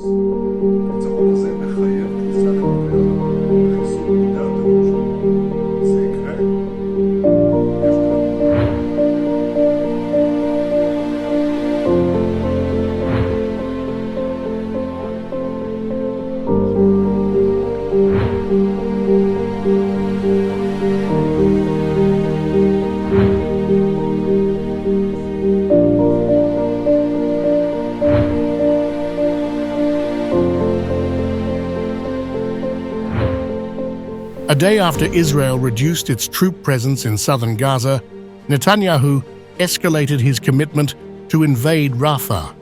הניצחון הזה מחייב כניסה לחיסול דעת הכושר. זה יקרה? A day after Israel reduced its troop presence in southern Gaza, Netanyahu escalated his commitment to invade Rafah.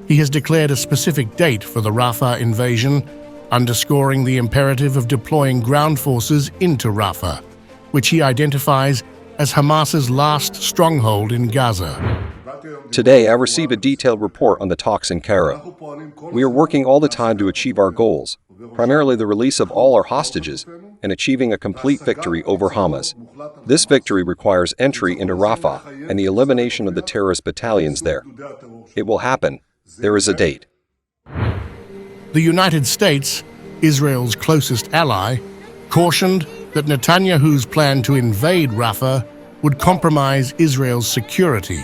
He has declared a specific date for the Rafah invasion, underscoring the imperative of deploying ground forces into Rafah, which he identifies as Hamas's last stronghold in Gaza. Today, I received a detailed report on the talks in Cairo. We are working all the time to achieve our goals, primarily the release of all our hostages and achieving a complete victory over Hamas. This victory requires entry into Rafah and the elimination of the terrorist battalions there. It will happen. There is a date. The United States, Israel's closest ally, cautioned that Netanyahu's plan to invade Rafah would compromise Israel's security.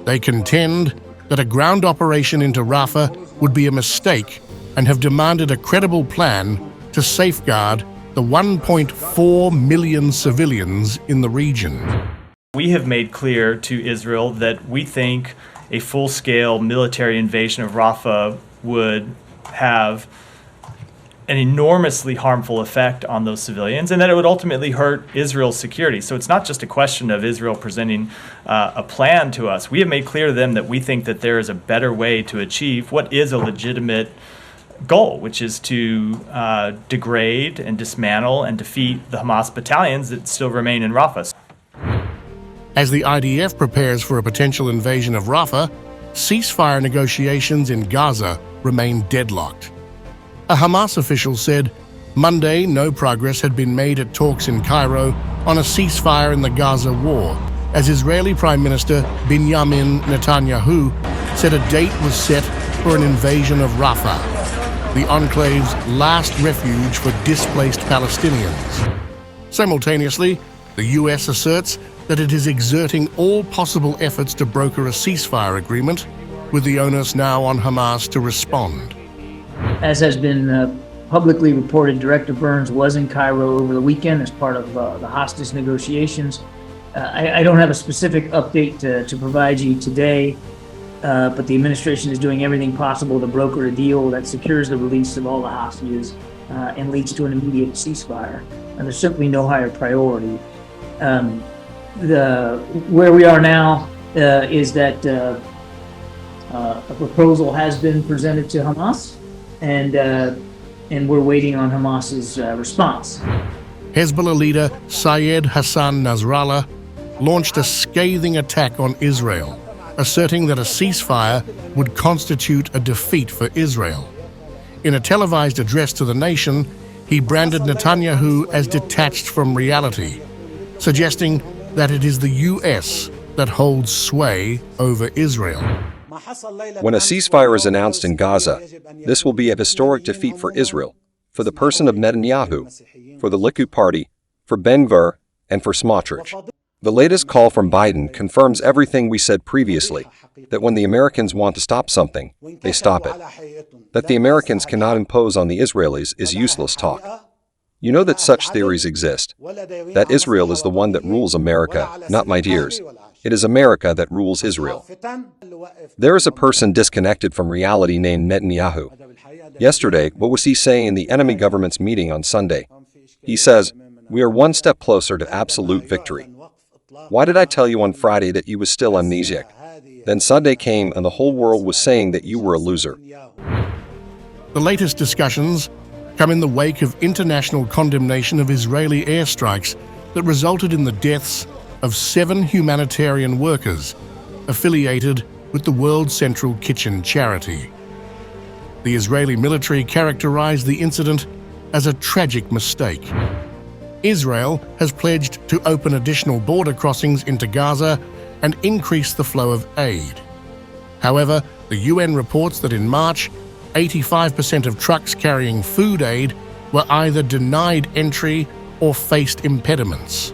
They contend that a ground operation into Rafah would be a mistake and have demanded a credible plan to safeguard the 1.4 million civilians in the region. We have made clear to Israel that we think a full-scale military invasion of Rafah would have an enormously harmful effect on those civilians and that it would ultimately hurt Israel's security. So it's not just a question of Israel presenting a plan to us. We have made clear to them that we think that there is a better way to achieve what is a legitimate goal, which is to degrade and dismantle and defeat the Hamas battalions that still remain in Rafah. As the IDF prepares for a potential invasion of Rafah, ceasefire negotiations in Gaza remain deadlocked. A Hamas official said Monday no progress had been made at talks in Cairo on a ceasefire in the Gaza war, as Israeli Prime Minister Benjamin Netanyahu said a date was set for an invasion of Rafah, the enclave's last refuge for displaced Palestinians. Simultaneously, the U.S. asserts that it is exerting all possible efforts to broker a ceasefire agreement, with the onus now on Hamas to respond. As has been publicly reported, Director Burns was in Cairo over the weekend as part of the hostage negotiations. I don't have a specific update to provide you today, but the administration is doing everything possible to broker a deal that secures the release of all the hostages and leads to an immediate ceasefire. And there's simply no higher priority. Where we are now is that a proposal has been presented to Hamas, and we're waiting on Hamas's response. Hezbollah leader Syed Hassan Nasrallah launched a scathing attack on Israel, asserting that a ceasefire would constitute a defeat for Israel. In a televised address to the nation, he branded Netanyahu as detached from reality, suggesting that it is the U.S. that holds sway over Israel. When a ceasefire is announced in Gaza, this will be a historic defeat for Israel, for the person of Netanyahu, for the Likud party, for Ben-Gvir, and for Smotrich. The latest call from Biden confirms everything we said previously, that when the Americans want to stop something, they stop it. That the Americans cannot impose on the Israelis is useless talk. You know that such theories exist, that Israel is the one that rules America, not my dears. It is America that rules Israel. There is a person disconnected from reality named Netanyahu. Yesterday, what was he saying in the enemy government's meeting on Sunday? He says, "We are one step closer to absolute victory." Why did I tell you on Friday that you was still amnesiac? Then Sunday came and the whole world was saying that you were a loser. The latest discussions come in the wake of international condemnation of Israeli airstrikes that resulted in the deaths of 7 humanitarian workers affiliated with the World Central Kitchen charity. The Israeli military characterized the incident as a tragic mistake. Israel has pledged to open additional border crossings into Gaza and increase the flow of aid. However, the UN reports that in March, 85% of trucks carrying food aid were either denied entry or faced impediments.